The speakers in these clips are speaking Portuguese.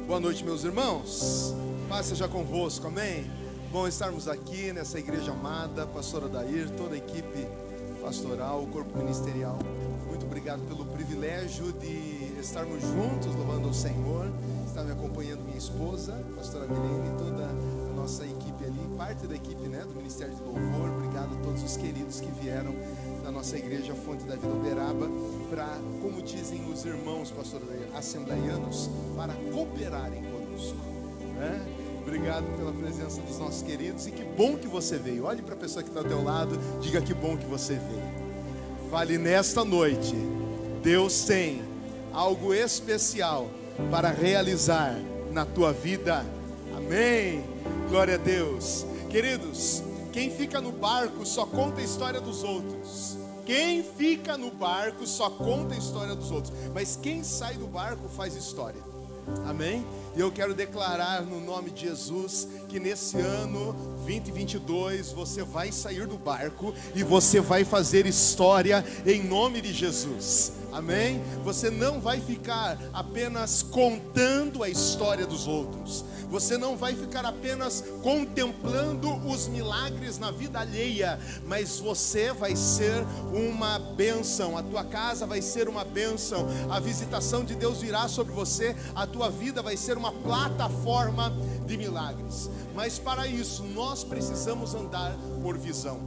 Boa noite, meus irmãos. Paz seja convosco, amém? Bom estarmos aqui nessa igreja amada, pastor Adair, toda a equipe pastoral, o corpo ministerial. Muito obrigado pelo privilégio de estarmos juntos louvando ao Senhor. Está me acompanhando minha esposa, pastora Milene, toda a nossa equipe ali, parte da equipe, do Ministério de Louvor. Obrigado a todos os queridos que vieram da nossa igreja Fonte da Vida Uberaba para, como dizem os irmãos, pastor Adair, assembleianos, para cooperarem conosco, Obrigado pela presença dos nossos queridos e que bom que você veio. Olhe para a pessoa que está ao teu lado, diga que bom que você veio. Fale nesta noite, Deus tem algo especial para realizar na tua vida. Amém. Glória a Deus. Queridos, quem fica no barco só conta a história dos outros. Quem fica no barco só conta a história dos outros. Mas quem sai do barco faz história. Amém? E eu quero declarar no nome de Jesus que nesse ano 2022 você vai sair do barco e você vai fazer história em nome de Jesus. Amém? Você não vai ficar apenas contando a história dos outros. Você não vai ficar apenas contemplando os milagres na vida alheia, mas você vai ser uma bênção. A tua casa vai ser uma bênção. A visitação de Deus virá sobre você. A tua vida vai ser uma plataforma de milagres. Mas para isso nós precisamos andar por visão.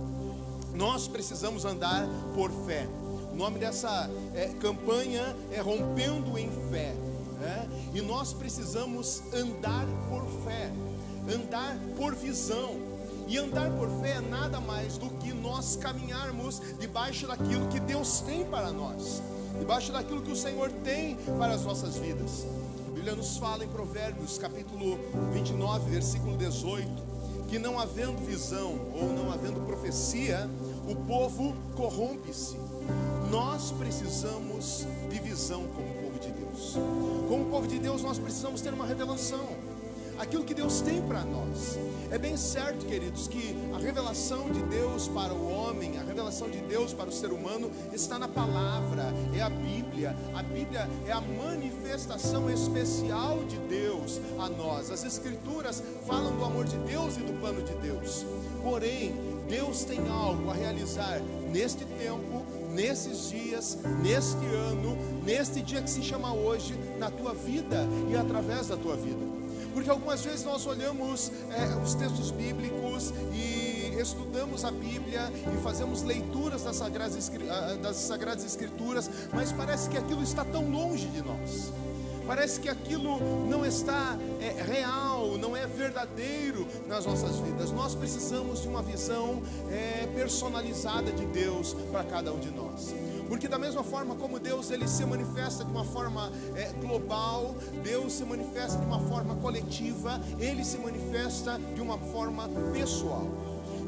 Nós precisamos andar por fé. O nome dessa campanha é Rompendo em Fé. E nós precisamos andar por fé, andar por visão. E andar por fé é nada mais do que nós caminharmos debaixo daquilo que Deus tem para nós, debaixo daquilo que o Senhor tem para as nossas vidas. A Bíblia nos fala em Provérbios capítulo 29, versículo 18, que não havendo visão ou não havendo profecia, o povo corrompe-se. Nós precisamos de visão como povo de Deus. Como povo de Deus, nós precisamos ter uma revelação, aquilo que Deus tem para nós. É bem certo, queridos, que a revelação de Deus para o homem, a revelação de Deus para o ser humano está na palavra, é a Bíblia. A Bíblia é a manifestação especial de Deus a nós. As Escrituras falam do amor de Deus e do plano de Deus. Porém, Deus tem algo a realizar neste tempo, nesses dias, neste ano, neste dia que se chama hoje, na tua vida e através da tua vida. Porque algumas vezes nós olhamos os textos bíblicos e estudamos a Bíblia e fazemos leituras das Sagradas Escrituras, mas parece que aquilo está tão longe de nós. Parece que aquilo não está real, não é verdadeiro nas nossas vidas. Nós precisamos de uma visão personalizada de Deus para cada um de nós. Porque da mesma forma como Deus ele se manifesta de uma forma global, Deus se manifesta de uma forma coletiva, Ele se manifesta de uma forma pessoal.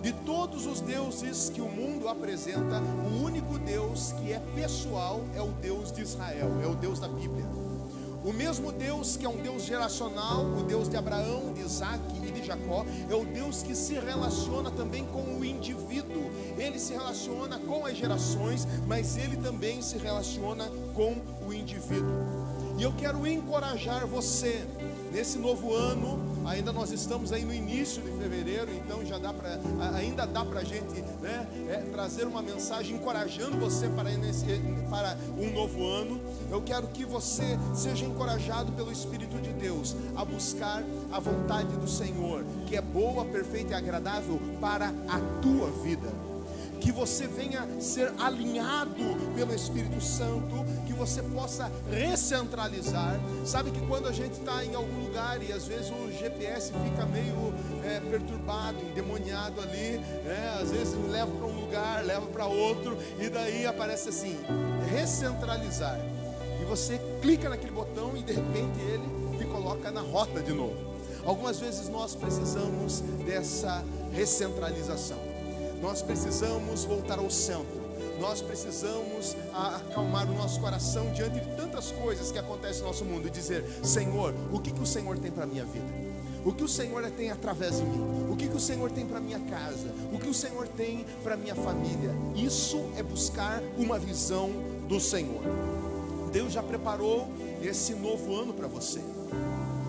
De todos os deuses que o mundo apresenta, o único Deus que é pessoal é o Deus de Israel, é o Deus da Bíblia. O mesmo Deus que é um Deus geracional, o Deus de Abraão, de Isaac e de Jacó, é o Deus que se relaciona também com o indivíduo. Ele se relaciona com as gerações, mas ele também se relaciona com o indivíduo. E eu quero encorajar você nesse novo ano. Ainda nós estamos aí no início de fevereiro, então ainda dá para a gente trazer uma mensagem encorajando você para um novo ano. Eu quero que você seja encorajado pelo Espírito de Deus a buscar a vontade do Senhor, que é boa, perfeita e agradável para a tua vida. Que você venha ser alinhado pelo Espírito Santo, que você possa recentralizar. Sabe que quando a gente está em algum lugar e às vezes o GPS fica meio perturbado, endemoniado ali, às vezes leva para um lugar, leva para outro, e daí aparece assim, recentralizar. E você clica naquele botão e de repente ele te coloca na rota de novo. Algumas vezes nós precisamos dessa recentralização. Nós precisamos voltar ao centro. Nós precisamos acalmar o nosso coração diante de tantas coisas que acontecem no nosso mundo e dizer: Senhor, o que o Senhor tem para a minha vida? O que o Senhor tem através de mim? O que o Senhor tem para a minha casa? O que o Senhor tem para a minha família? Isso é buscar uma visão do Senhor. Deus já preparou esse novo ano para você.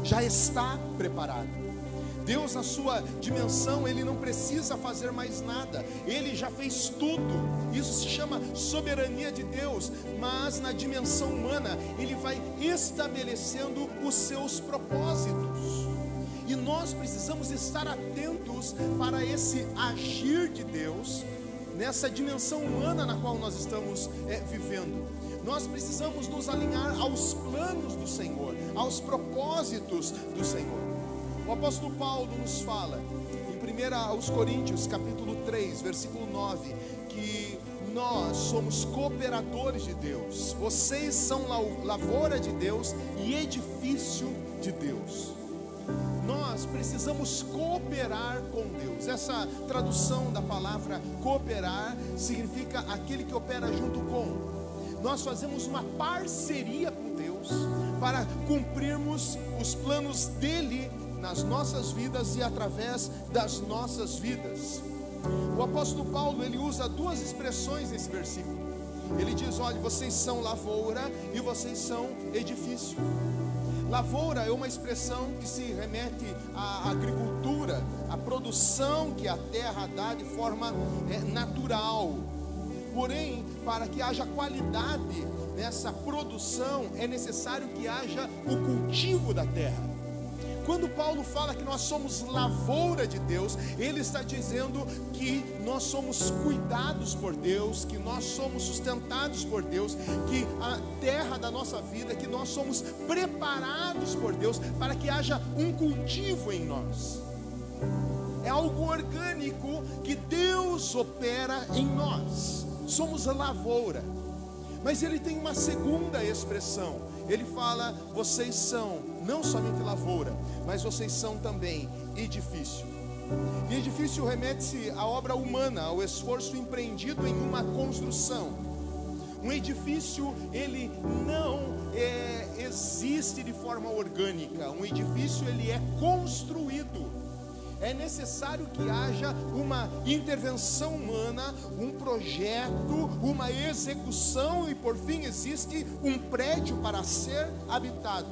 já está preparado. Deus, na sua dimensão, Ele não precisa fazer mais nada, Ele já fez tudo. Isso se chama soberania de Deus. Mas na dimensão humana, Ele vai estabelecendo os seus propósitos, e nós precisamos estar atentos para esse agir de Deus nessa dimensão humana na qual nós estamos vivendo. Nós precisamos nos alinhar aos planos do Senhor, aos propósitos do Senhor. O apóstolo Paulo nos fala em 1 Coríntios capítulo 3, versículo 9, que nós somos cooperadores de Deus. Vocês são lavoura de Deus e edifício de Deus. Nós precisamos cooperar com Deus. Essa tradução da palavra cooperar significa aquele que opera junto com. Nós fazemos uma parceria com Deus para cumprirmos os planos dele nas nossas vidas e através das nossas vidas. O apóstolo Paulo, ele usa duas expressões nesse versículo. Ele diz: olha, vocês são lavoura e vocês são edifício. Lavoura é uma expressão que se remete à agricultura, à produção que a terra dá de forma natural. Porém, para que haja qualidade nessa produção, é necessário que haja o cultivo da terra. Quando Paulo fala que nós somos lavoura de Deus, ele está dizendo que nós somos cuidados por Deus, que nós somos sustentados por Deus, que a terra da nossa vida, que nós somos preparados por Deus para que haja um cultivo em nós. É algo orgânico que Deus opera em nós. Somos a lavoura. Mas ele tem uma segunda expressão. Ele fala: vocês são não somente lavoura, mas vocês são também edifício. E edifício remete-se à obra humana, ao esforço empreendido em uma construção. Um edifício, ele não existe de forma orgânica. Um edifício, ele é construído. É necessário que haja uma intervenção humana, um projeto, uma execução, e por fim existe um prédio para ser habitado.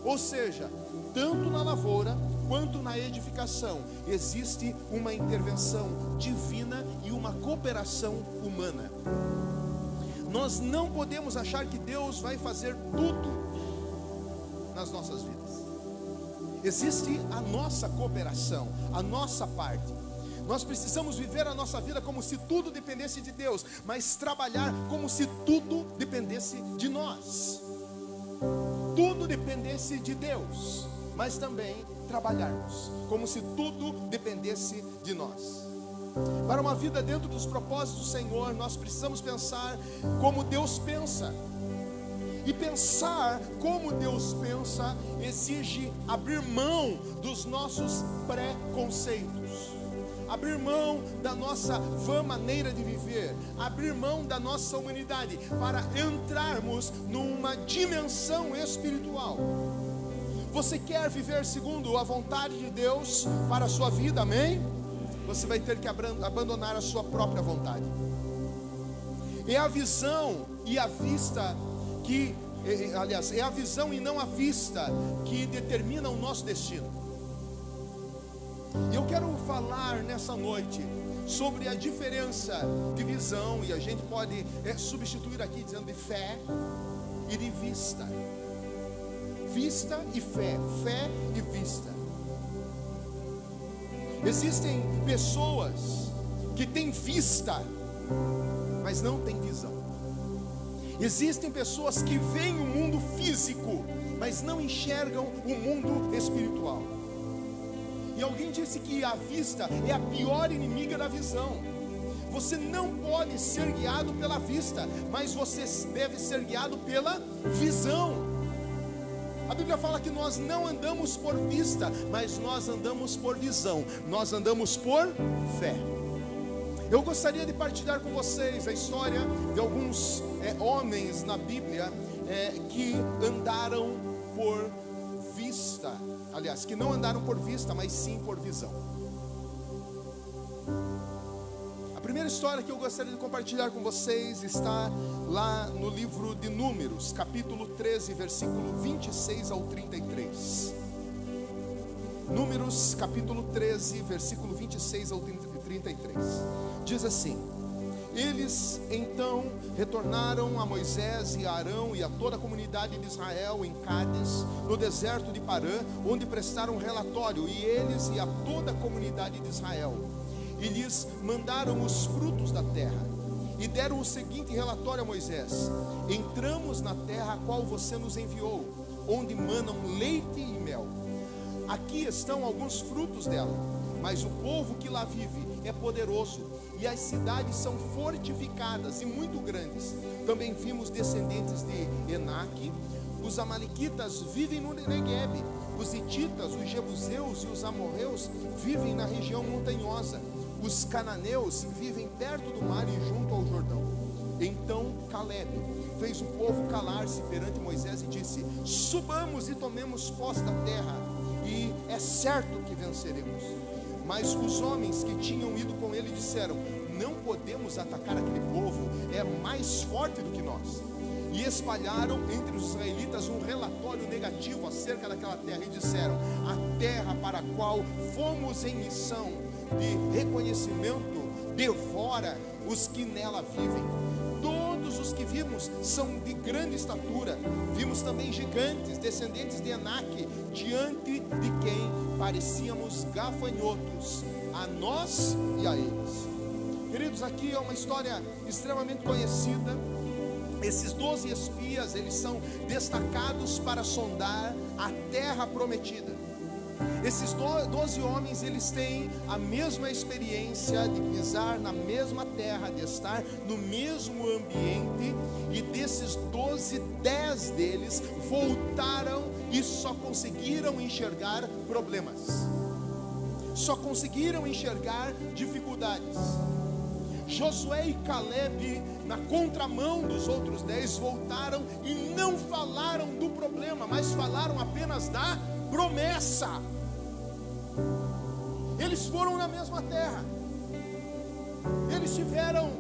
Ou seja, tanto na lavoura quanto na edificação existe uma intervenção divina e uma cooperação humana. Nós não podemos achar que Deus vai fazer tudo nas nossas vidas. Existe a nossa cooperação, a nossa parte. Nós precisamos viver a nossa vida como se tudo dependesse de Deus, mas trabalhar como se tudo dependesse de nós. Tudo dependesse de Deus, mas também trabalharmos como se tudo dependesse de nós. Para uma vida dentro dos propósitos do Senhor, nós precisamos pensar como Deus pensa. E pensar como Deus pensa exige abrir mão dos nossos preconceitos, abrir mão da nossa vã maneira de viver, abrir mão da nossa humanidade, para entrarmos numa dimensão espiritual. Você quer viver segundo a vontade de Deus para a sua vida, amém? Você vai ter que abandonar a sua própria vontade. É a visão e a vista que, aliás, é a visão e não a vista que determina o nosso destino. E eu quero falar nessa noite sobre a diferença de visão, e a gente pode substituir aqui dizendo de fé e de vista. Vista e fé, fé e vista. Existem pessoas que têm vista, mas não têm visão. Existem pessoas que veem o mundo físico, mas não enxergam o mundo espiritual. E alguém disse que a vista é a pior inimiga da visão. Você não pode ser guiado pela vista, mas você deve ser guiado pela visão. A Bíblia fala que nós não andamos por vista, mas nós andamos por visão. Nós andamos por fé. Eu gostaria de partilhar com vocês a história de alguns homens na Bíblia que andaram por vista. Aliás, que não andaram por vista, mas sim por visão. A primeira história que eu gostaria de compartilhar com vocês está lá no livro de Números, capítulo 13, versículo 26 ao 33. Números capítulo 13, versículo 26 ao 33. Diz assim: eles então retornaram a Moisés e a Arão e a toda a comunidade de Israel em Cádiz, no deserto de Parã, onde prestaram um relatório, e eles e a toda a comunidade de Israel, e lhes mandaram os frutos da terra, e deram o seguinte relatório a Moisés: entramos na terra a qual você nos enviou, onde manam leite e mel. Aqui estão alguns frutos dela, mas o povo que lá vive é poderoso, e as cidades são fortificadas e muito grandes. Também vimos descendentes de Enaque. Os amalequitas vivem no Neguebe, os hititas, os jebuseus e os amorreus vivem na região montanhosa. Os cananeus vivem perto do mar e junto ao Jordão. Então Caleb fez o povo calar-se perante Moisés e disse: subamos e tomemos posse da terra, e é certo que venceremos. Mas os homens que tinham ido com ele disseram: não podemos atacar aquele povo, é mais forte do que nós. E espalharam entre os israelitas um relatório negativo acerca daquela terra, e disseram: a terra para a qual fomos em missão de reconhecimento devora os que nela vivem. Todos os que vimos são de grande estatura. Vimos também gigantes, descendentes de Enaque, diante de quem parecíamos gafanhotos, a nós e a eles. Queridos, aqui é uma história extremamente conhecida. Esses 12 espias, eles são destacados para sondar a terra prometida. Esses 12 homens, eles têm a mesma experiência de pisar na mesma terra, de estar no mesmo ambiente. E desses 12, 10 deles voltaram e só conseguiram enxergar problemas, só conseguiram enxergar dificuldades. Josué e Caleb, na contramão dos outros 10, voltaram e não falaram do problema, mas falaram apenas da promessa. Eles foram na mesma terra, eles tiveram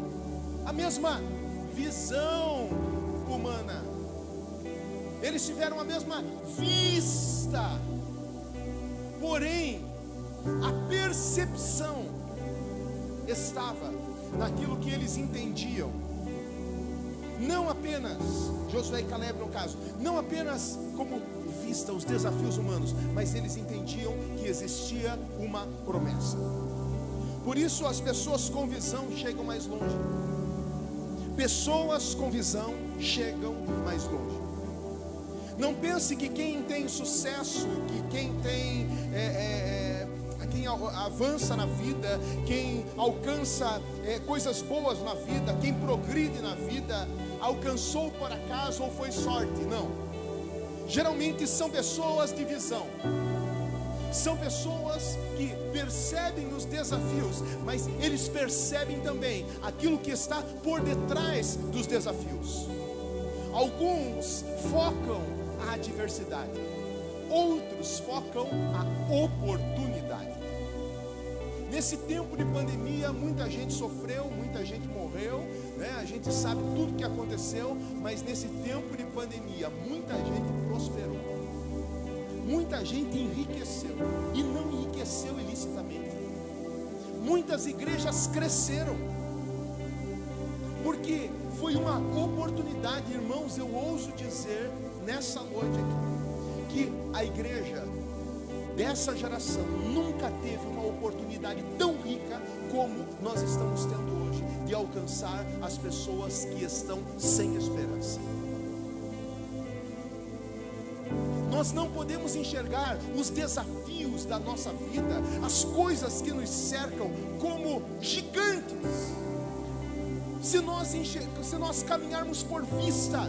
a mesma visão humana, eles tiveram a mesma vista, porém a percepção estava naquilo que eles entendiam. Não apenas, Josué e Caleb no caso, não apenas como vista os desafios humanos, mas eles entendiam que existia uma promessa. Por isso as pessoas com visão chegam mais longe. Pessoas com visão chegam mais longe. Não pense que quem tem sucesso, que quem tem quem avança na vida, quem alcança coisas boas na vida, quem progride na vida, alcançou por acaso ou foi sorte. Não, geralmente são pessoas de visão, são pessoas que percebem os desafios, mas eles percebem também aquilo que está por detrás dos desafios. Alguns focam a adversidade, outros focam a oportunidade. Nesse tempo de pandemia, muita gente sofreu, muita gente morreu, né? A gente sabe tudo que aconteceu, mas nesse tempo de pandemia, muita gente prosperou, muita gente enriqueceu, e não enriqueceu ilicitamente. Muitas igrejas cresceram, porque foi uma oportunidade. Irmãos, eu ouso dizer nessa noite aqui, que a igreja dessa geração nunca teve uma oportunidade tão rica como nós estamos tendo hoje, de alcançar as pessoas que estão sem esperança. Nós não podemos enxergar os desafios da nossa vida, as coisas que nos cercam, como gigantes, se nós caminharmos por vista.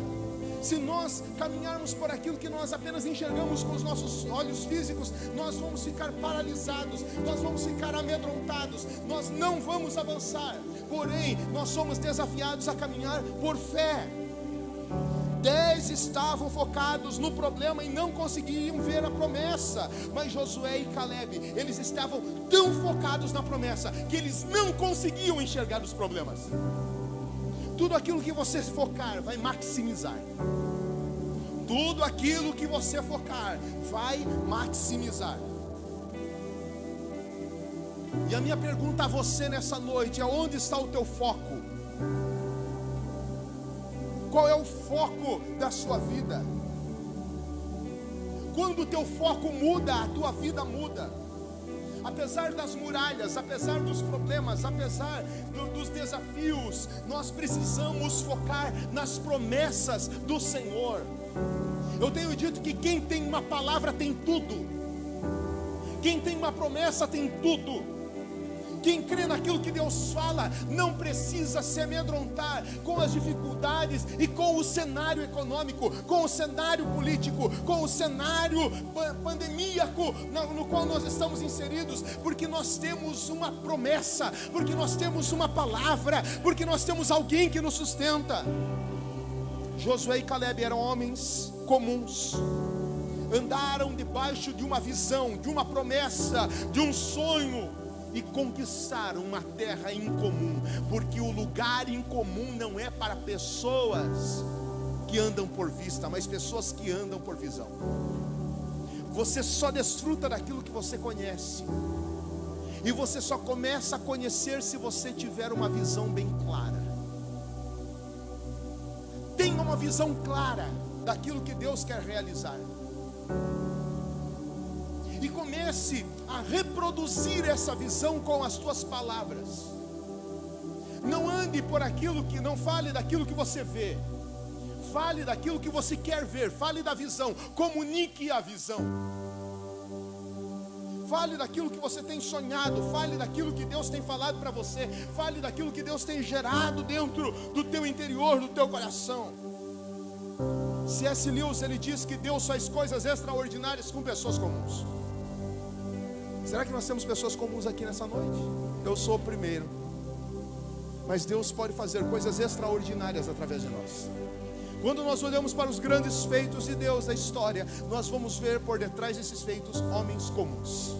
Se nós caminharmos por aquilo que nós apenas enxergamos com os nossos olhos físicos, nós vamos ficar paralisados, nós vamos ficar amedrontados, nós não vamos avançar. Porém, nós somos desafiados a caminhar por fé. 10 estavam focados no problema e não conseguiam ver a promessa, mas Josué e Caleb, eles estavam tão focados na promessa que eles não conseguiam enxergar os problemas. Tudo aquilo que você focar vai maximizar. Tudo aquilo que você focar vai maximizar. E a minha pergunta a você nessa noite é: onde está o teu foco? Qual é o foco da sua vida? Quando o teu foco muda, a tua vida muda. Apesar das muralhas, apesar dos problemas, apesar dos desafios, nós precisamos focar nas promessas do Senhor. Eu tenho dito que quem tem uma palavra tem tudo. Quem tem uma promessa tem tudo. Quem crê naquilo que Deus fala não precisa se amedrontar com as dificuldades e com o cenário econômico, com o cenário político, com o cenário pandemíaco no qual nós estamos inseridos, porque nós temos uma promessa, porque nós temos uma palavra, porque nós temos alguém que nos sustenta. Josué e Caleb eram homens comuns, andaram debaixo de uma visão, de uma promessa, de um sonho, e conquistaram uma terra incomum, porque o lugar incomum não é para pessoas que andam por vista, mas pessoas que andam por visão. Você só desfruta daquilo que você conhece, e você só começa a conhecer se você tiver uma visão bem clara. Tenha uma visão clara daquilo que Deus quer realizar, e comece a reproduzir essa visão com as tuas palavras. Não ande por aquilo que, não fale daquilo que você vê, fale daquilo que você quer ver, fale da visão, comunique a visão. Fale daquilo que você tem sonhado, fale daquilo que Deus tem falado para você, fale daquilo que Deus tem gerado dentro do teu interior, do teu coração. C.S. Lewis, ele diz que Deus faz coisas extraordinárias com pessoas comuns. Será que nós temos pessoas comuns aqui nessa noite? Eu sou o primeiro. Mas Deus pode fazer coisas extraordinárias através de nós. Quando nós olhamos para os grandes feitos de Deus da história, nós vamos ver por detrás desses feitos homens comuns,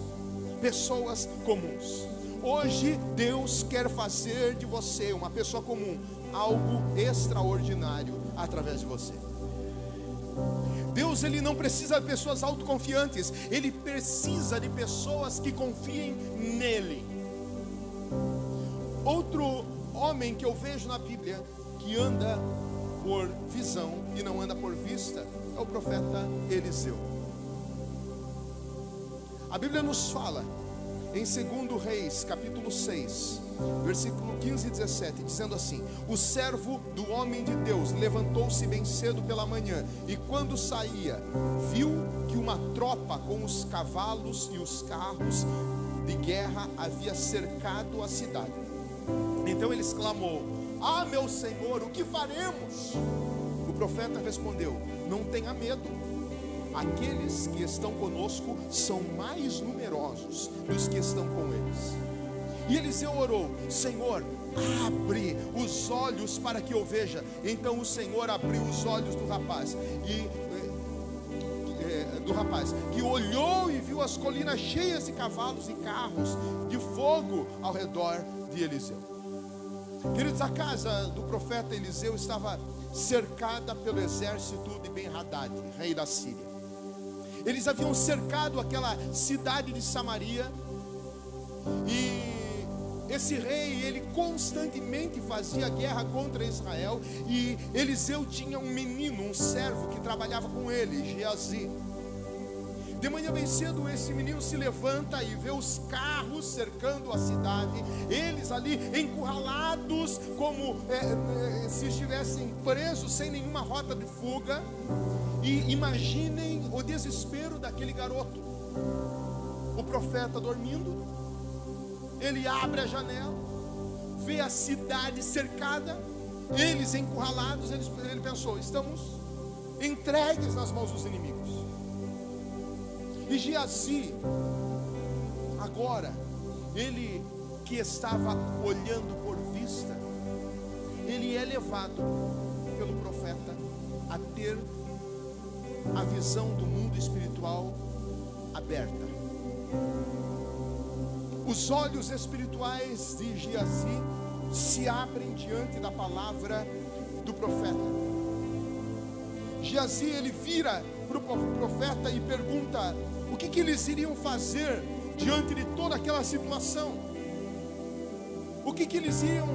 pessoas comuns. Hoje Deus quer fazer de você uma pessoa comum, algo extraordinário através de você. Deus, ele não precisa de pessoas autoconfiantes, ele precisa de pessoas que confiem nele. Outro homem que eu vejo na Bíblia que anda por visão e não anda por vista é o profeta Eliseu. A Bíblia nos fala em 2 Reis, capítulo 6, versículo 15 e 17, dizendo assim: o servo do homem de Deus levantou-se bem cedo pela manhã, e quando saía, viu que uma tropa com os cavalos e os carros de guerra havia cercado a cidade. Então ele exclamou: ah, meu Senhor, o que faremos? O profeta respondeu: não tenha medo, aqueles que estão conosco são mais numerosos dos que estão com eles. E Eliseu orou: Senhor, abre os olhos para que eu veja. Então o Senhor abriu os olhos do rapaz, que olhou e viu as colinas cheias de cavalos e carros de fogo ao redor de Eliseu. Queridos, a casa do profeta Eliseu estava cercada pelo exército de Ben-Hadad, rei da Síria. Eles haviam cercado aquela cidade de Samaria, e esse rei, ele constantemente fazia guerra contra Israel. E Eliseu tinha um menino, um servo que trabalhava com ele, Geazi. De manhã bem cedo, esse menino se levanta e vê os carros cercando a cidade, eles ali encurralados, como se estivessem presos, sem nenhuma rota de fuga. E imaginem o desespero daquele garoto. O profeta dormindo, ele abre a janela, vê a cidade cercada, eles encurralados. Ele pensou: estamos entregues nas mãos dos inimigos. E Geazi, agora, ele que estava olhando por vista, ele é levado pelo profeta a ter a visão do mundo espiritual aberta. Os olhos espirituais de Geazi se abrem diante da palavra do profeta. Geazi, ele vira para o profeta e pergunta o que eles iriam fazer diante de toda aquela situação. O que eles iam,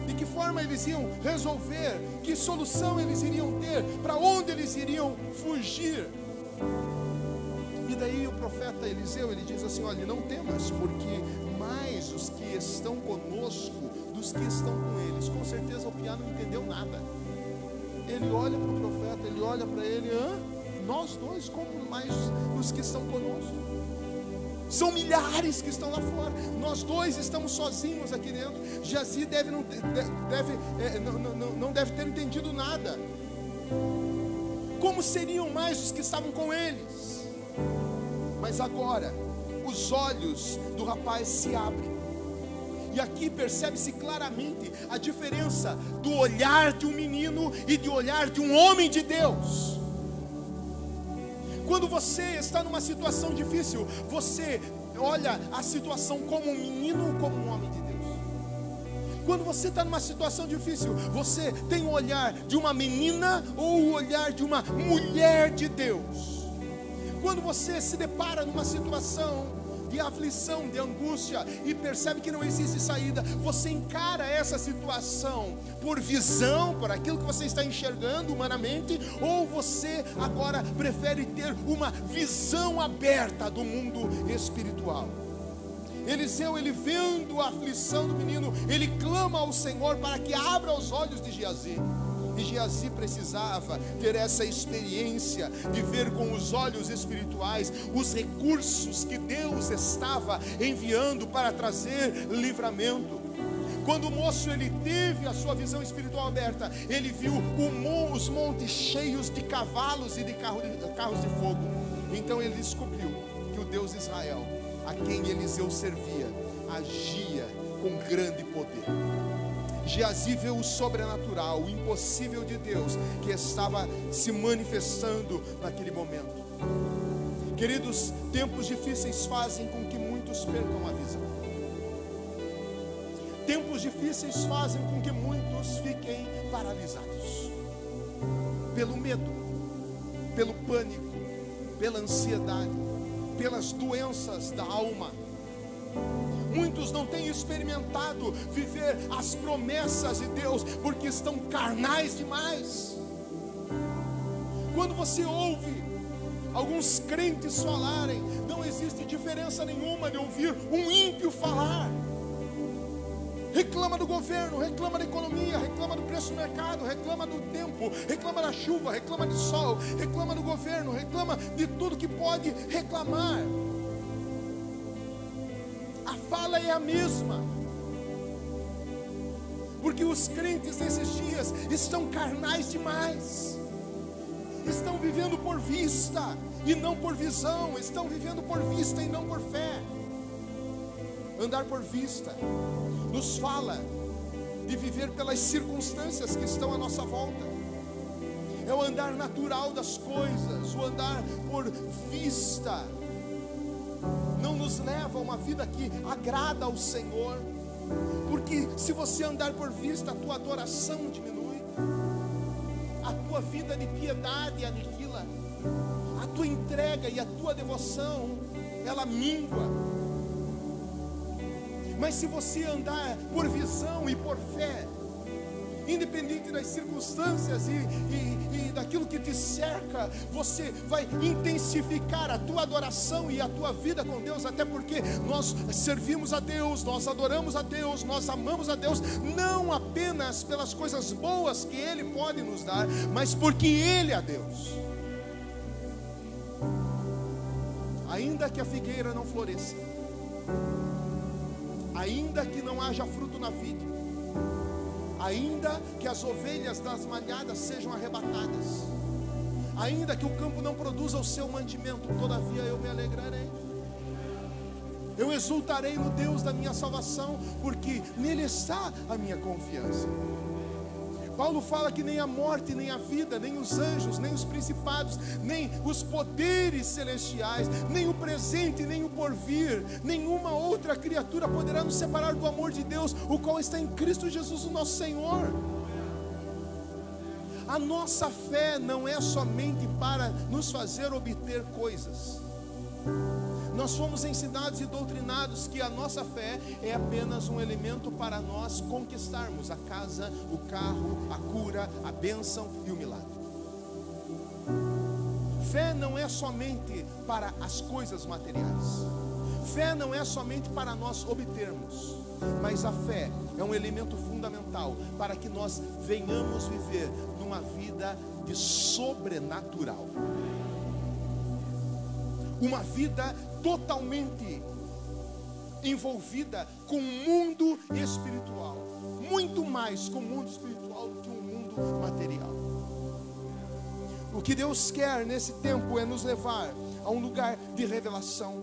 de que forma eles iam resolver, que solução eles iriam ter, para onde eles iriam fugir. E daí o profeta Eliseu, ele diz assim: olha, não temas, porque mais os que estão conosco dos que estão com eles. Com certeza o piano não entendeu nada. Ele olha para o profeta, ele olha para ele: nós dois, como mais os que estão conosco? São milhares que estão lá fora, nós dois estamos sozinhos aqui dentro. Geazi não deve ter entendido nada. Como seriam mais os que estavam com eles? Mas agora os olhos do rapaz se abrem, e aqui percebe-se claramente a diferença do olhar de um menino e do olhar de um homem de Deus. Quando você está numa situação difícil, você olha a situação como um menino ou como um homem de Deus? Quando você está numa situação difícil, você tem o olhar de uma menina ou o olhar de uma mulher de Deus? Quando você se depara numa situação de aflição, de angústia, e percebe que não existe saída, você encara essa situação por visão, por aquilo que você está enxergando humanamente, ou você agora prefere ter uma visão aberta do mundo espiritual? Eliseu, ele vendo a aflição do menino, ele clama ao Senhor para que abra os olhos de Geazi. E Geazi precisava ter essa experiência de ver com os olhos espirituais os recursos que Deus estava enviando para trazer livramento. Quando o moço ele teve a sua visão espiritual aberta, ele viu os montes cheios de cavalos e de carros de fogo. Então ele descobriu que o Deus de Israel, a quem Eliseu servia, agia com grande poder. Geazi viu o sobrenatural, o impossível de Deus que estava se manifestando naquele momento. Queridos, tempos difíceis fazem com que muitos percam a visão. Tempos difíceis fazem com que muitos fiquem paralisados pelo medo, pelo pânico, pela ansiedade, pelas doenças da alma. Muitos não têm experimentado viver as promessas de Deus porque estão carnais demais. Quando você ouve alguns crentes falarem, não existe diferença nenhuma de ouvir um ímpio falar. Reclama do governo, reclama da economia, reclama do preço do mercado, reclama do tempo, reclama da chuva, reclama do sol, reclama do governo, reclama de tudo que pode reclamar. A fala é a mesma, porque os crentes nesses dias estão carnais demais, estão vivendo por vista e não por visão, estão vivendo por vista e não por fé. Andar por vista nos fala de viver pelas circunstâncias que estão à nossa volta. É o andar natural das coisas, o andar por vista não nos leva a uma vida que agrada ao Senhor, porque se você andar por vista, a tua adoração diminui, a tua vida de piedade aniquila, a tua entrega e a tua devoção, ela mingua. Mas se você andar por visão e por fé, independente das circunstâncias e daquilo que te cerca, você vai intensificar a tua adoração e a tua vida com Deus, até porque nós servimos a Deus, nós adoramos a Deus, nós amamos a Deus, não apenas pelas coisas boas que Ele pode nos dar, mas porque Ele é Deus. Ainda que a figueira não floresça, ainda que não haja fruto na vide, ainda que as ovelhas das malhadas sejam arrebatadas, ainda que o campo não produza o seu mantimento, todavia eu me alegrarei, eu exultarei no Deus da minha salvação, porque nele está a minha confiança. Paulo fala que nem a morte, nem a vida, nem os anjos, nem os principados, nem os poderes celestiais, nem o presente, nem o porvir, nenhuma outra criatura poderá nos separar do amor de Deus, o qual está em Cristo Jesus, o nosso Senhor. A nossa fé não é somente para nos fazer obter coisas. nós fomos ensinados e doutrinados que a nossa fé é apenas um elemento para nós conquistarmos a casa, o carro, a cura, a bênção e o milagre. Fé não é somente para as coisas materiais. Fé não é somente para nós obtermos, mas a fé é um elemento fundamental para que nós venhamos viver numa vida de sobrenatural. Uma vida totalmente envolvida com o mundo espiritual, muito mais com o mundo espiritual do que o mundo material. O que Deus quer nesse tempo é nos levar a um lugar de revelação.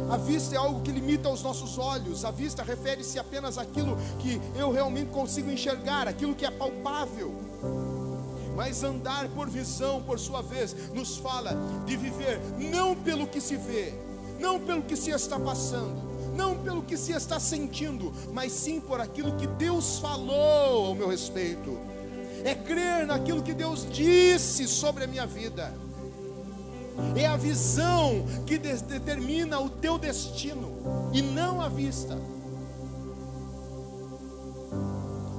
A vista é algo que limita os nossos olhos. A vista refere-se apenas àquilo que eu realmente consigo enxergar, aquilo que é palpável. Mas andar por visão, por sua vez, nos fala de viver não pelo que se vê, não pelo que se está passando, não pelo que se está sentindo, mas sim por aquilo que Deus falou ao meu respeito. É crer naquilo que Deus disse sobre a minha vida. É a visão que determina o teu destino, e não a vista.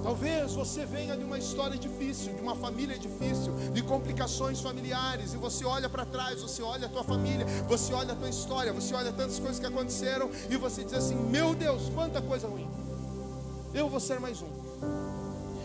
Talvez você venha de uma história difícil, de uma família difícil, de complicações familiares, e você olha para trás, você olha a tua família, você olha a tua história, você olha tantas coisas que aconteceram, e você diz assim: meu Deus, quanta coisa ruim, eu vou ser mais um.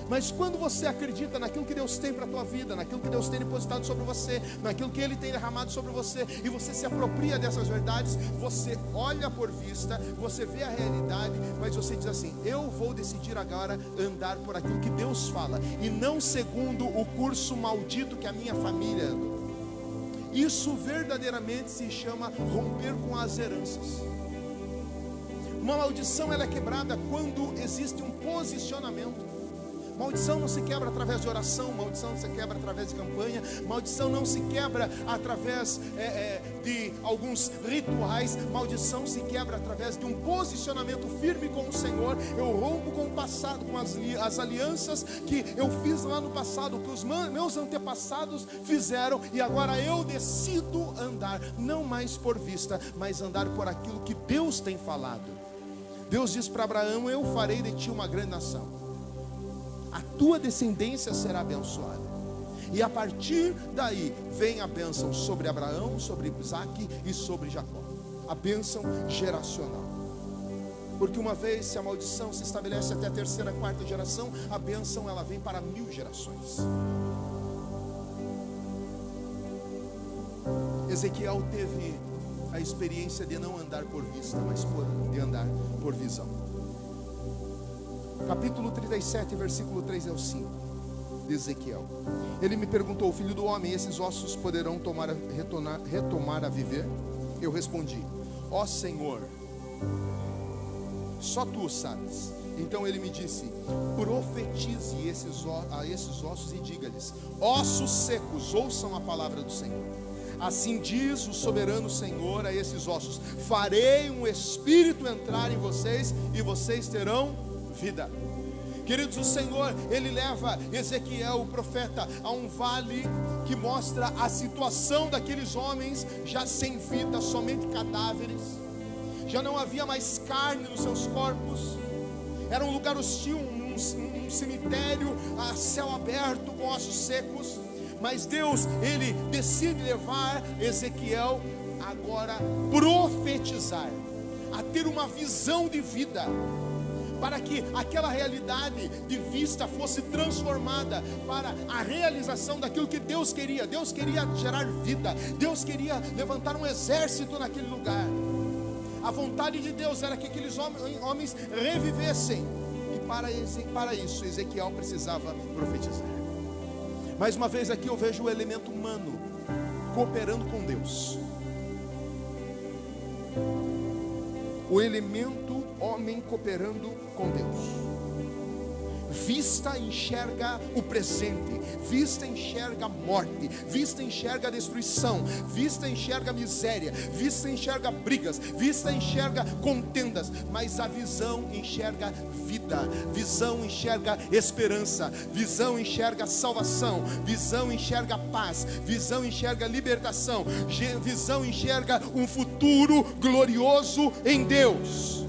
Mas quando você acredita naquilo que Deus tem para a tua vida, naquilo que Deus tem depositado sobre você, naquilo que Ele tem derramado sobre você, e você se apropria dessas verdades, você olha por vista, você vê a realidade, mas você diz assim: eu vou decidir agora andar por aquilo que Deus fala, e não segundo o curso maldito que a minha família anda. Isso verdadeiramente se chama romper com as heranças. Uma maldição, ela é quebrada quando existe um posicionamento. Maldição não se quebra através de oração, maldição não se quebra através de campanha, maldição não se quebra através de alguns rituais, maldição se quebra através de um posicionamento firme com o Senhor. Eu rompo com o passado, com as alianças que eu fiz lá no passado, que os meus antepassados fizeram, e agora eu decido andar, não mais por vista, mas andar por aquilo que Deus tem falado. Deus diz para Abraão: eu farei de ti uma grande nação. A tua descendência será abençoada. E a partir daí vem a bênção sobre Abraão, sobre Isaac e sobre Jacó. A bênção geracional. Porque uma vez se a maldição se estabelece até a terceira, quarta geração, a bênção ela vem para 1000 gerações. Ezequiel teve a experiência de não andar por vista, mas de andar por visão. Capítulo 37, versículo 3 ao 5 de Ezequiel. Ele me perguntou: filho do homem, esses ossos poderão retomar a viver? Eu respondi: ó Senhor, só tu sabes. Então ele me disse: profetize a esses ossos e diga-lhes: ossos secos, ouçam a palavra do Senhor. Assim diz o soberano Senhor a esses ossos: farei um espírito entrar em vocês e vocês terão vida. Queridos, o Senhor, Ele leva Ezequiel, o profeta, a um vale que mostra a situação daqueles homens já sem vida, somente cadáveres. Já não havia mais carne nos seus corpos. Era um lugar hostil, um cemitério a céu aberto com ossos secos. Mas Deus, Ele decide levar Ezequiel agora profetizar, a ter uma visão de vida, para que aquela realidade de vista fosse transformada para a realização daquilo que Deus queria. Deus queria gerar vida, Deus queria levantar um exército naquele lugar. A vontade de Deus era que aqueles homens revivessem, e para isso Ezequiel precisava profetizar. Mais uma vez aqui eu vejo o elemento humano cooperando com Deus. O elemento homem cooperando com Deus. Vista enxerga o presente, vista enxerga a morte, vista enxerga a destruição, vista enxerga a miséria, vista enxerga brigas, vista enxerga contendas, mas a visão enxerga vida, visão enxerga esperança, visão enxerga salvação, visão enxerga paz, visão enxerga libertação, visão enxerga um futuro glorioso em Deus.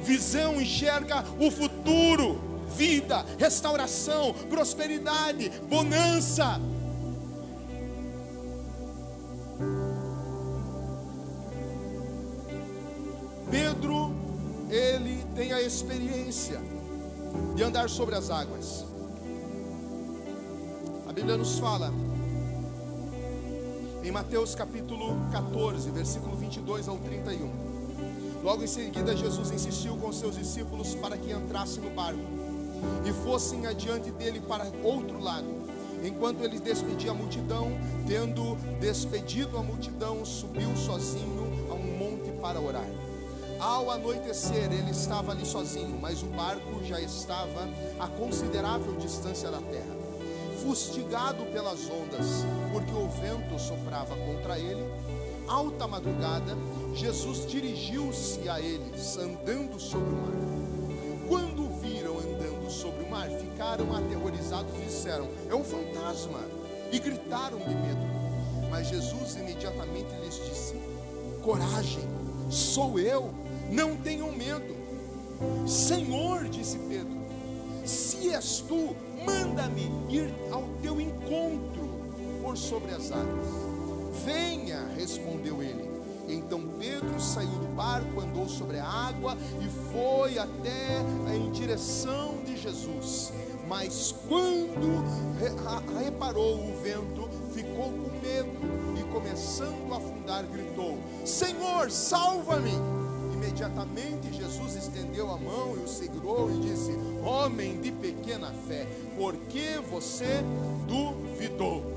Visão enxerga o futuro, vida, restauração, prosperidade, bonança. Pedro, ele tem a experiência de andar sobre as águas. A Bíblia nos fala em Mateus capítulo 14, versículo 22 ao 31. Logo em seguida, Jesus insistiu com seus discípulos para que entrassem no barco e fossem adiante dele para outro lado. Enquanto ele despedia a multidão, tendo despedido a multidão, subiu sozinho a um monte para orar. Ao anoitecer, ele estava ali sozinho, mas o barco já estava a considerável distância da terra, fustigado pelas ondas, porque o vento soprava contra ele. Alta madrugada, Jesus dirigiu-se a eles, andando sobre o mar. Quando o viram andando sobre o mar, ficaram aterrorizados e disseram: é um fantasma, e gritaram de medo. Mas Jesus imediatamente lhes disse: coragem, sou eu, não tenham medo. Senhor, disse Pedro, se és tu, manda-me ir ao teu encontro por sobre as águas. Venha, respondeu ele. Então Pedro saiu do barco, andou sobre a água e foi até em direção de Jesus. Mas quando reparou o vento, ficou com medo e, começando a afundar, gritou: Senhor, salva-me! Imediatamente Jesus estendeu a mão e o segurou e disse: homem de pequena fé, por que você duvidou?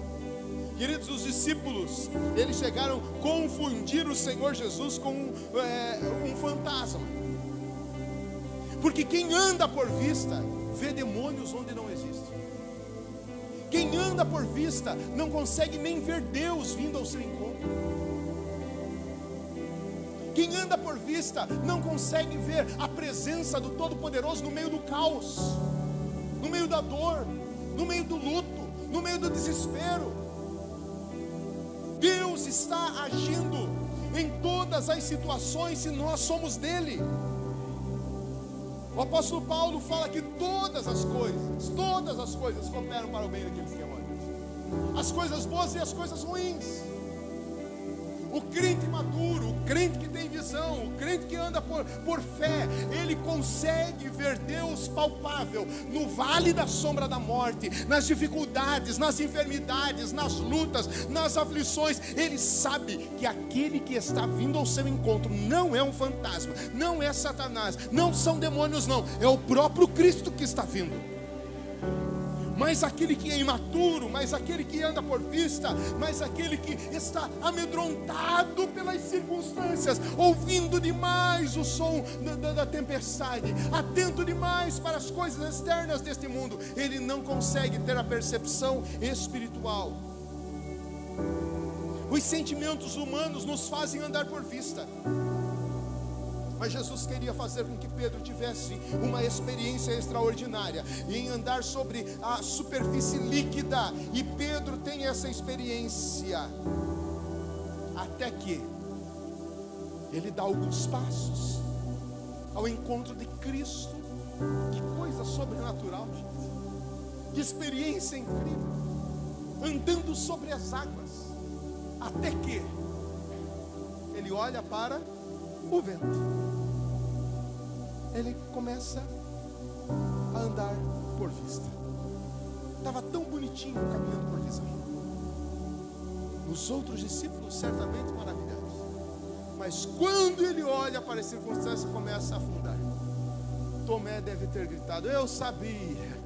Queridos, os discípulos, eles chegaram a confundir o Senhor Jesus com um fantasma. Porque quem anda por vista, vê demônios onde não existem. Quem anda por vista, não consegue nem ver Deus vindo ao seu encontro. Quem anda por vista, não consegue ver a presença do Todo-Poderoso no meio do caos, no meio da dor, no meio do luto, no meio do desespero. Deus está agindo em todas as situações se nós somos dele. O apóstolo Paulo fala que todas as coisas cooperam para o bem daqueles que amam a Deus. As coisas boas e as coisas ruins. O crente maduro, o crente que tem visão, o crente que anda por fé, ele consegue ver Deus palpável no vale da sombra da morte, nas dificuldades, nas enfermidades, nas lutas, nas aflições. Ele sabe que aquele que está vindo ao seu encontro não é um fantasma, não é Satanás, não são demônios, não, é o próprio Cristo que está vindo. Mas aquele que é imaturo, mas aquele que anda por vista, mas aquele que está amedrontado pelas circunstâncias, ouvindo demais o som da tempestade, atento demais para as coisas externas deste mundo, ele não consegue ter a percepção espiritual. Os sentimentos humanos nos fazem andar por vista. Mas Jesus queria fazer com que Pedro tivesse uma experiência extraordinária em andar sobre a superfície líquida. E Pedro tem essa experiência. Até que ele dá alguns passos ao encontro de Cristo. Que coisa sobrenatural, gente. Que experiência incrível. Andando sobre as águas. Até que ele olha para o vento. Ele começa a andar por vista. Estava tão bonitinho caminhando por visão. Os outros discípulos certamente maravilhados. Mas quando ele olha para as circunstâncias, começa a afundar. Tomé deve ter gritado: eu sabia.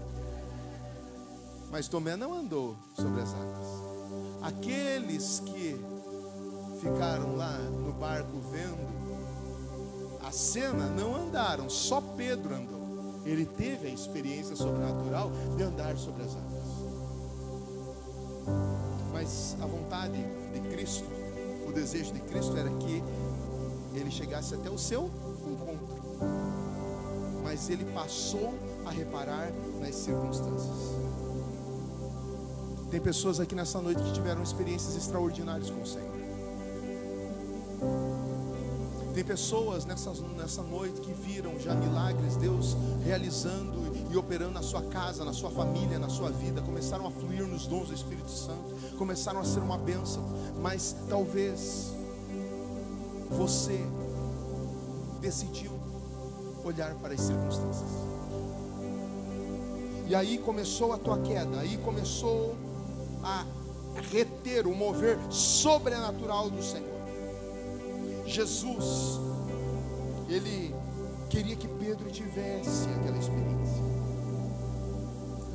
Mas Tomé não andou sobre as águas. Aqueles que ficaram lá no barco vendo a cena não andaram, só Pedro andou. Ele teve a experiência sobrenatural de andar sobre as águas. Mas a vontade de Cristo, o desejo de Cristo era que ele chegasse até o seu encontro. Mas ele passou a reparar nas circunstâncias. Tem pessoas aqui nessa noite que tiveram experiências extraordinárias com o Senhor. Tem pessoas nessa noite que viram já milagres, Deus realizando e operando na sua casa, na sua família, na sua vida. Começaram a fluir nos dons do Espírito Santo, começaram a ser uma bênção. Mas talvez você decidiu olhar para as circunstâncias, e aí começou a tua queda, aí começou a reter o mover sobrenatural do Senhor. Jesus, ele queria que Pedro tivesse aquela experiência.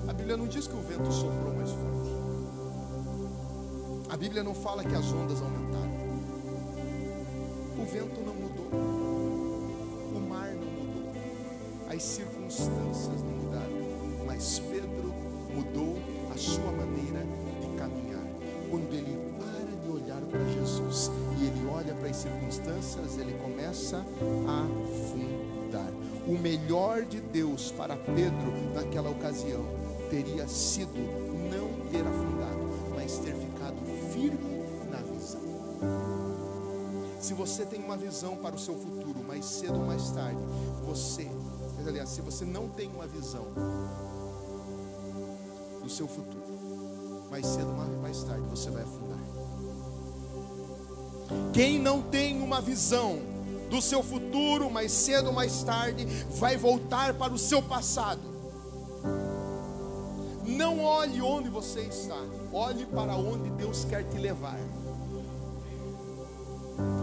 A Bíblia não diz que o vento soprou mais forte. A Bíblia não fala que as ondas aumentaram. O vento não mudou. O mar não mudou. As circunstâncias não mudaram. Mas Pedro mudou a sua maneira de caminhar. Quando ele para de olhar para Jesus e ele olha para as circunstâncias, ele começa a afundar. O melhor de Deus para Pedro naquela ocasião teria sido não ter afundado, mas ter ficado firme na visão. Se você tem uma visão para o seu futuro, mais cedo ou mais tarde, se você não tem uma visão do seu futuro, mais cedo ou mais tarde você vai afundar. Quem não tem uma visão do seu futuro, mais cedo ou mais tarde vai voltar para o seu passado. Não olhe onde você está, olhe para onde Deus quer te levar.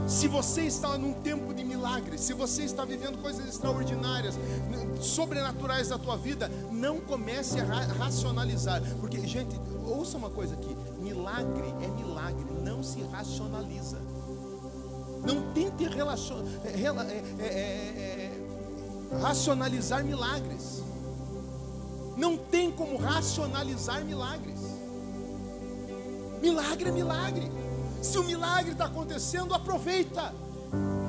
Se você está num tempo de milagres, se você está vivendo coisas extraordinárias, sobrenaturais da tua vida, não comece a racionalizar. Porque, gente, ouça uma coisa aqui: milagre é milagre, não se racionaliza. Não tente racionalizar milagres. Não tem como racionalizar milagres. Milagre é milagre. Se o milagre está acontecendo, aproveita.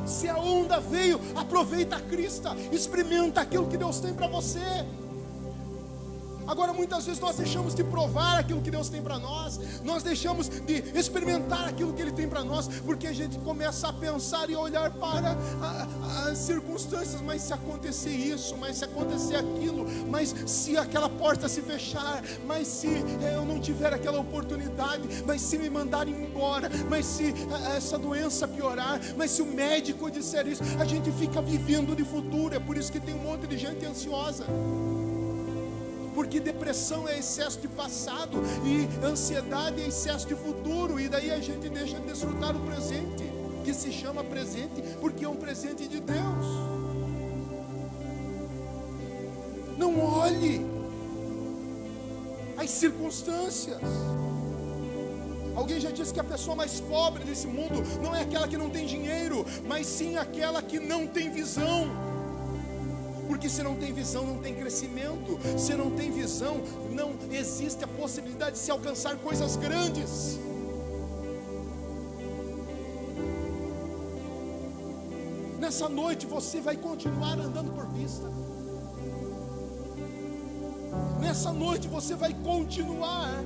Se a onda veio, aproveita a crista. Experimenta aquilo que Deus tem para você. Agora, muitas vezes nós deixamos de provar aquilo que Deus tem para nós. Nós deixamos de experimentar aquilo que Ele tem para nós, porque a gente começa a pensar e olhar para as circunstâncias. Mas se acontecer isso, mas se acontecer aquilo, mas se aquela porta se fechar, mas se eu não tiver aquela oportunidade, mas se me mandarem embora, mas se essa doença piorar, mas se o médico disser isso, a gente fica vivendo de futuro. É por isso que tem um monte de gente ansiosa. Porque depressão é excesso de passado e ansiedade é excesso de futuro. E daí a gente deixa de desfrutar o presente, que se chama presente porque é um presente de Deus. Não olhe as circunstâncias. Alguém já disse que a pessoa mais pobre desse mundo não é aquela que não tem dinheiro, mas sim aquela que não tem visão. Porque se não tem visão, não tem crescimento. Se não tem visão, não existe a possibilidade de se alcançar coisas grandes. Nessa noite você vai continuar andando por vista. Nessa noite você vai continuar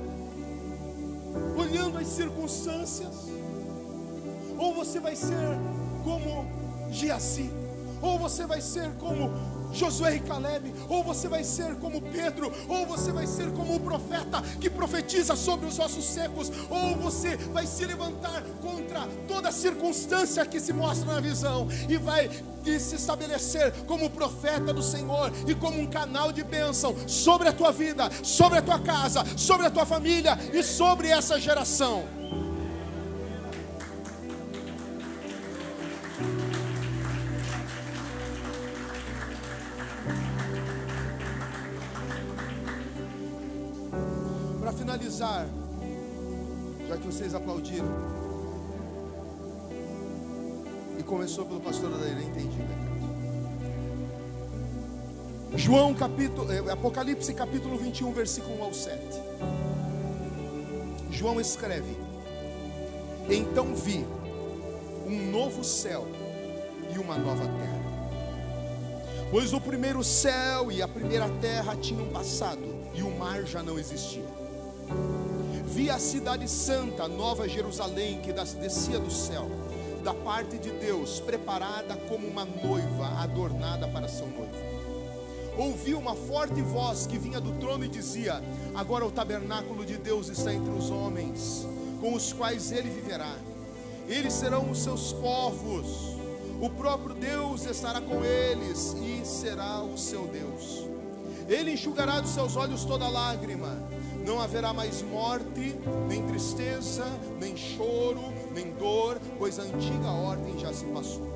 olhando as circunstâncias. Ou você vai ser como Geazi, ou você vai ser como Josué e Caleb, ou você vai ser como Pedro, ou você vai ser como o profeta que profetiza sobre os ossos secos, ou você vai se levantar contra toda circunstância que se mostra na visão e vai se estabelecer como profeta do Senhor e como um canal de bênção sobre a tua vida, sobre a tua casa, sobre a tua família e sobre essa geração. Finalizar, já que vocês aplaudiram e começou pelo pastor Adair, entendi, né? Apocalipse capítulo 21, versículo 1 ao 7. João escreve: então vi um novo céu e uma nova terra, pois o primeiro céu e a primeira terra tinham passado e o mar já não existia. Vi a cidade santa, Nova Jerusalém, que descia do céu, da parte de Deus, preparada como uma noiva adornada para seu noivo. Ouvi uma forte voz que vinha do trono e dizia: agora o tabernáculo de Deus está entre os homens, com os quais ele viverá. Eles serão os seus povos, o próprio Deus estará com eles e será o seu Deus. Ele enxugará dos seus olhos toda lágrima. Não haverá mais morte, nem tristeza, nem choro, nem dor, pois a antiga ordem já se passou.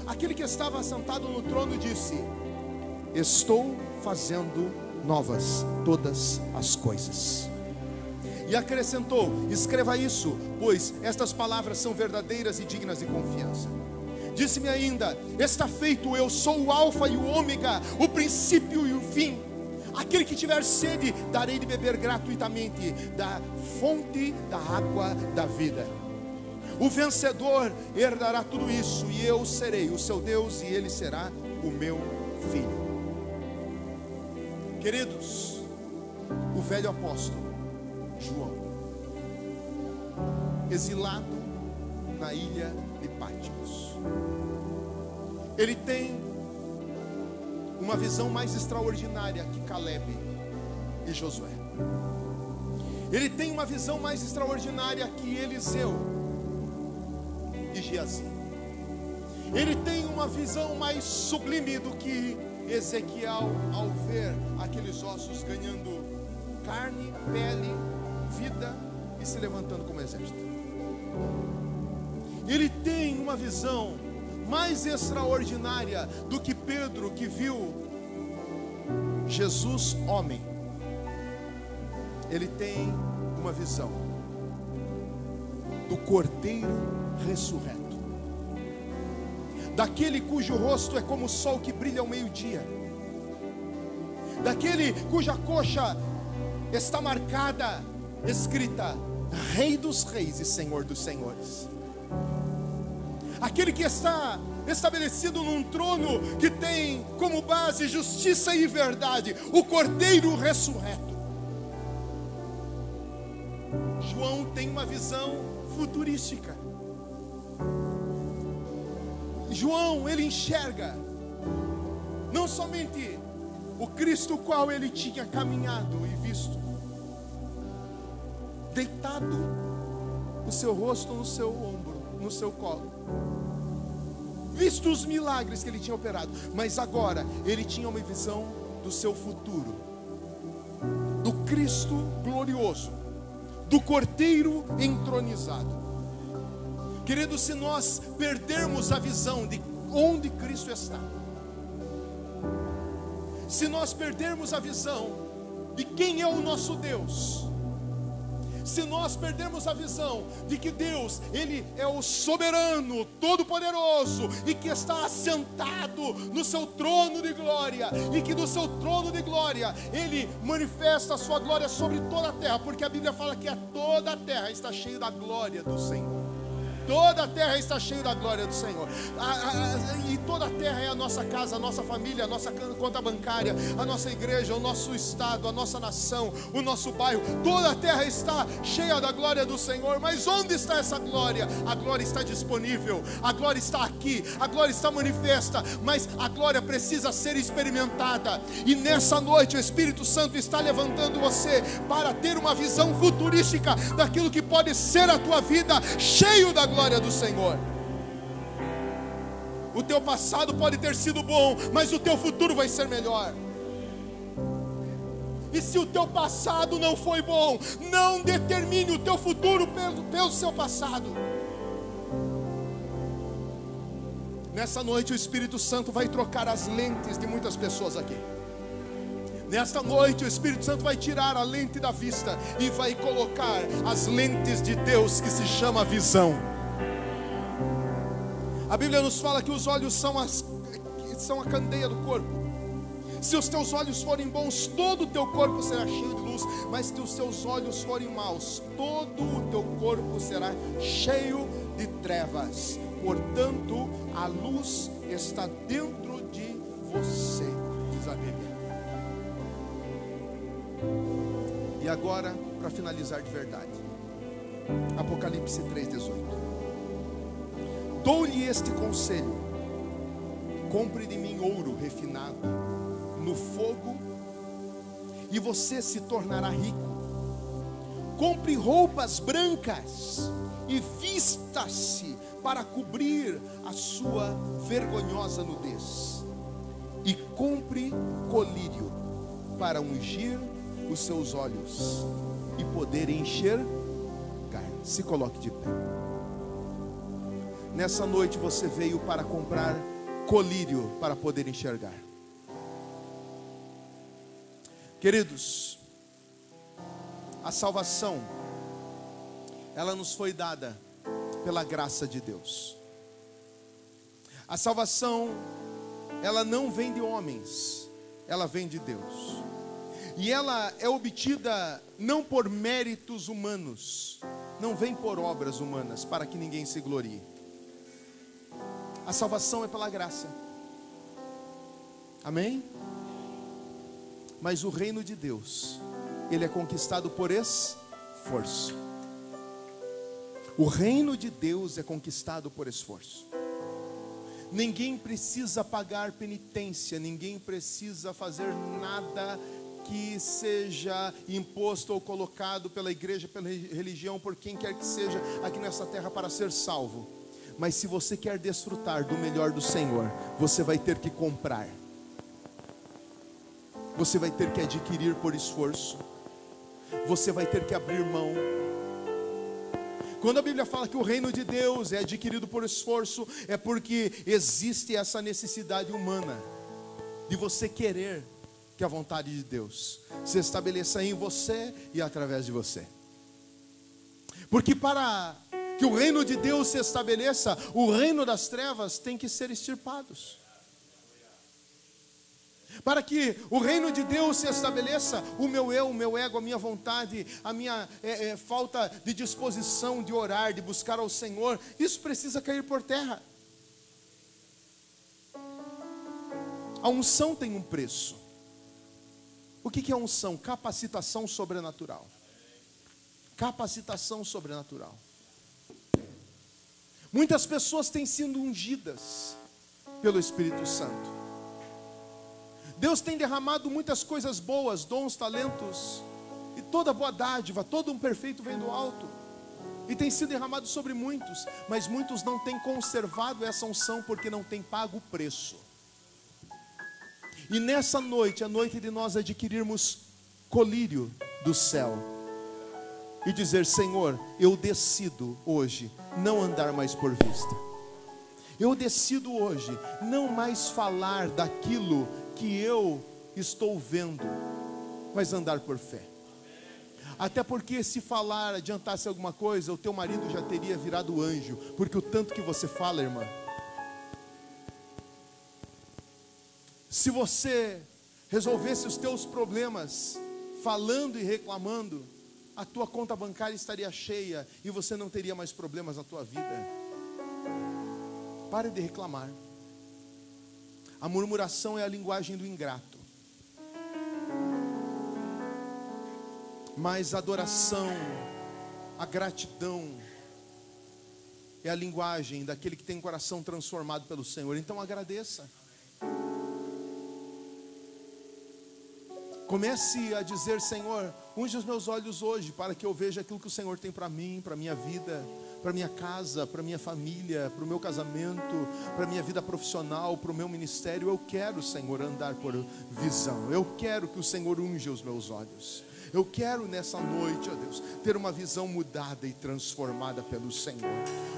Aquele que estava sentado no trono disse: estou fazendo novas todas as coisas. E acrescentou: escreva isso, pois estas palavras são verdadeiras e dignas de confiança. Disse-me ainda: está feito, eu sou o alfa e o ômega, o princípio e o fim. Aquele que tiver sede, darei de beber gratuitamente da fonte da água da vida. O vencedor herdará tudo isso, e eu serei o seu Deus, e ele será o meu filho. Queridos, o velho apóstolo João, exilado na ilha de Patmos, ele tem uma visão mais extraordinária que Caleb e Josué. Ele tem uma visão mais extraordinária que Eliseu e Geazi. Ele tem uma visão mais sublime do que Ezequiel, ao ver aqueles ossos ganhando carne, pele, vida e se levantando como exército. Ele tem uma visão mais extraordinária do que Pedro, que viu Jesus homem. Ele tem uma visão do Cordeiro ressurreto, daquele cujo rosto é como o sol que brilha ao meio-dia, daquele cuja coxa está marcada, escrita: Rei dos Reis e Senhor dos Senhores. Aquele que está estabelecido num trono que tem como base justiça e verdade, o Cordeiro ressurreto. João tem uma visão futurística. João, ele enxerga não somente o Cristo o qual ele tinha caminhado e visto, deitado, o seu rosto no seu ombro, no seu colo, visto os milagres que ele tinha operado, mas agora ele tinha uma visão do seu futuro, do Cristo glorioso, do Cordeiro entronizado. Queridos, se nós perdermos a visão de onde Cristo está, se nós perdermos a visão de quem é o nosso Deus, se nós perdermos a visão de que Deus, Ele é o soberano, todo-poderoso, e que está assentado no seu trono de glória, e que do seu trono de glória Ele manifesta a sua glória sobre toda a terra, porque a Bíblia fala que toda a terra está cheia da glória do Senhor. Toda a terra está cheia da glória do Senhor. E toda a terra é a nossa casa, a nossa família, a nossa conta bancária, a nossa igreja, o nosso estado, a nossa nação, o nosso bairro. Toda a terra está cheia da glória do Senhor. Mas onde está essa glória? A glória está disponível, a glória está aqui, a glória está manifesta, mas a glória precisa ser experimentada. E nessa noite o Espírito Santo está levantando você para ter uma visão futurística daquilo que pode ser a tua vida, cheio da glória do Senhor. O teu passado pode ter sido bom, mas o teu futuro vai ser melhor. E se o teu passado não foi bom, não determine o teu futuro pelo seu passado. Nessa noite o Espírito Santo vai trocar as lentes de muitas pessoas aqui. Nesta noite o Espírito Santo vai tirar a lente da vista e vai colocar as lentes de Deus, que se chama visão. A Bíblia nos fala que os olhos são a candeia do corpo. Se os teus olhos forem bons, todo o teu corpo será cheio de luz. Mas se os teus olhos forem maus, todo o teu corpo será cheio de trevas. Portanto, a luz está dentro de você, diz a Bíblia. E agora, para finalizar de verdade, Apocalipse 3,18. Dou-lhe este conselho: compre de mim ouro refinado no fogo, e você se tornará rico. Compre roupas brancas e vista-se para cobrir a sua vergonhosa nudez. E compre colírio para ungir os seus olhos e poder enxergar. Se coloque de pé. Nessa noite você veio para comprar colírio para poder enxergar. Queridos, a salvação, ela nos foi dada pela graça de Deus. A salvação, ela não vem de homens, ela vem de Deus. E ela é obtida não por méritos humanos, não vem por obras humanas, para que ninguém se glorie. A salvação é pela graça. Amém? Mas o reino de Deus, ele é conquistado por esforço. O reino de Deus é conquistado por esforço. Ninguém precisa pagar penitência, ninguém precisa fazer nada que seja imposto ou colocado pela igreja, pela religião, por quem quer que seja aqui nessa terra para ser salvo. Mas se você quer desfrutar do melhor do Senhor, você vai ter que comprar. Você vai ter que adquirir por esforço. Você vai ter que abrir mão. Quando a Bíblia fala que o reino de Deus é adquirido por esforço, é porque existe essa necessidade humana de você querer que a vontade de Deus se estabeleça em você e através de você. Porque para que o reino de Deus se estabeleça, o reino das trevas tem que ser extirpados. Para que o reino de Deus se estabeleça, o meu eu, o meu ego, a minha vontade, a minha falta de disposição de orar, de buscar ao Senhor, isso precisa cair por terra. A unção tem um preço. O que é unção? Capacitação sobrenatural. Capacitação sobrenatural. Muitas pessoas têm sido ungidas pelo Espírito Santo. Deus tem derramado muitas coisas boas, dons, talentos, e toda boa dádiva, todo um perfeito vem do alto, e tem sido derramado sobre muitos, mas muitos não têm conservado essa unção, porque não têm pago o preço. E nessa noite, a noite de nós adquirirmos colírio do céu, e dizer: Senhor, eu decido hoje não andar mais por vista. Eu decido hoje não mais falar daquilo que eu estou vendo, mas andar por fé. Até porque se falar adiantasse alguma coisa, o teu marido já teria virado anjo, porque o tanto que você fala, irmã. Se você resolvesse os teus problemas falando e reclamando, a tua conta bancária estaria cheia e você não teria mais problemas na tua vida. Pare de reclamar. A murmuração é a linguagem do ingrato. Mas a adoração, a gratidão é a linguagem daquele que tem o coração transformado pelo Senhor. Então agradeça. Comece a dizer: Senhor, unge os meus olhos hoje para que eu veja aquilo que o Senhor tem para mim, para a minha vida, para a minha casa, para a minha família, para o meu casamento, para a minha vida profissional, para o meu ministério. Eu quero, Senhor, andar por visão. Eu quero que o Senhor unja os meus olhos. Eu quero nessa noite, ó Deus, ter uma visão mudada e transformada pelo Senhor.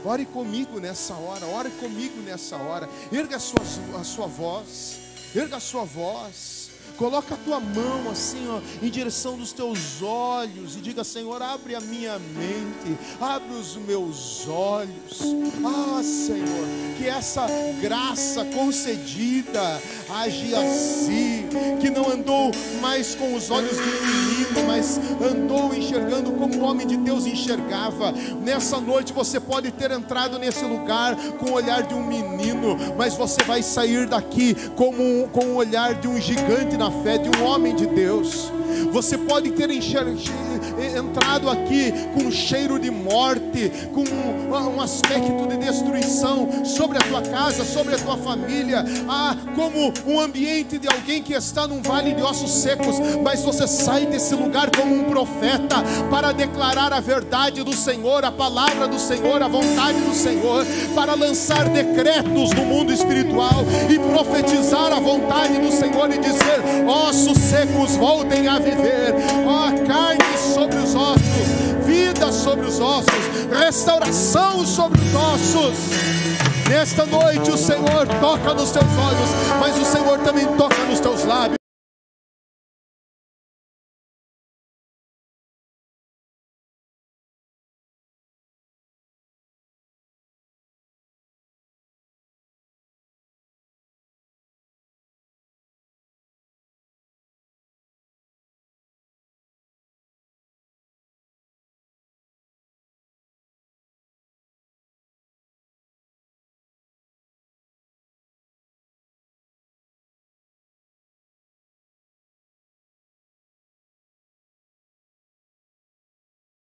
Ore comigo nessa hora, ore comigo nessa hora. Erga a sua voz, erga a sua voz. Coloca a tua mão assim, ó, em direção dos teus olhos e diga: Senhor, abre a minha mente, abre os meus olhos. Ah, Senhor, que essa graça concedida age assim, que não andou mais com os olhos de um menino, mas andou enxergando como o homem de Deus enxergava. Nessa noite você pode ter entrado nesse lugar com o olhar de um menino, mas você vai sair daqui com o olhar de um gigante na fé, de um homem de Deus. Você pode ter entrado aqui com um cheiro de morte, com um aspecto de destruição sobre a tua casa, sobre a tua família, como um ambiente de alguém que está num vale de ossos secos, mas você sai desse lugar como um profeta para declarar a verdade do Senhor, a palavra do Senhor, a vontade do Senhor, para lançar decretos no mundo espiritual e profetizar a vontade do Senhor e dizer: ossos secos voltem a viver, carne sobre os ossos, vida sobre os ossos, restauração sobre os ossos. Nesta noite o Senhor toca nos teus olhos, mas o Senhor também toca nos teus lábios.